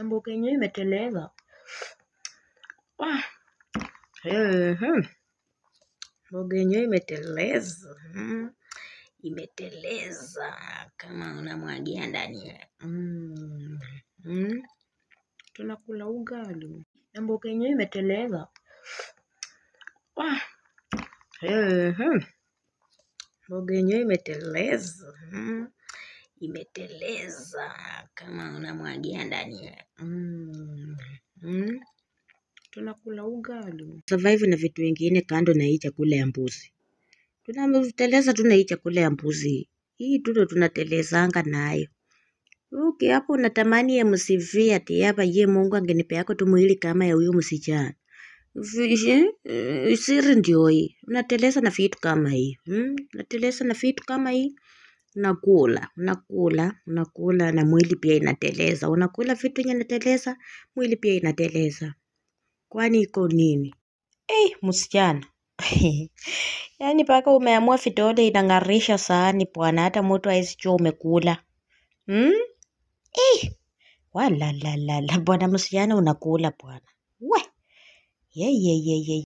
Mboga yenyewe imeteleza. Mboga yenyewe imeteleza. Imeteleza kama unamwagia ndani. Tunakula ugali. Mboga yenyewe imeteleza. Mboga yenyewe imeteleza. Imeteleza kama unamwagia ndani. Tunakula ugali. Survive na vitu vingine kando na hii chakula ya mbuzi. Tunateleza tu na hii chakula ya mbuzi. Hii tu ndo tunatelezanga nayo. Okay, hapo unatamani ya msivia ati hapa ye Mungu angenipeako tu mwili kama ya huyo msichana. Siri ndio hii. Unateleza na vitu kama hii. Unateleza na vitu kama hii. Unakula na mwili pia inateleza. Unakula vitu yenye inateleza, mwili pia inateleza. Kwani iko nini? Msichana. Yaani paka umeamua vidole inang'arisha sahani bwana, hata mtu hawezi jua umekula. Wala bwana msichana unakula bwana. We. Ye.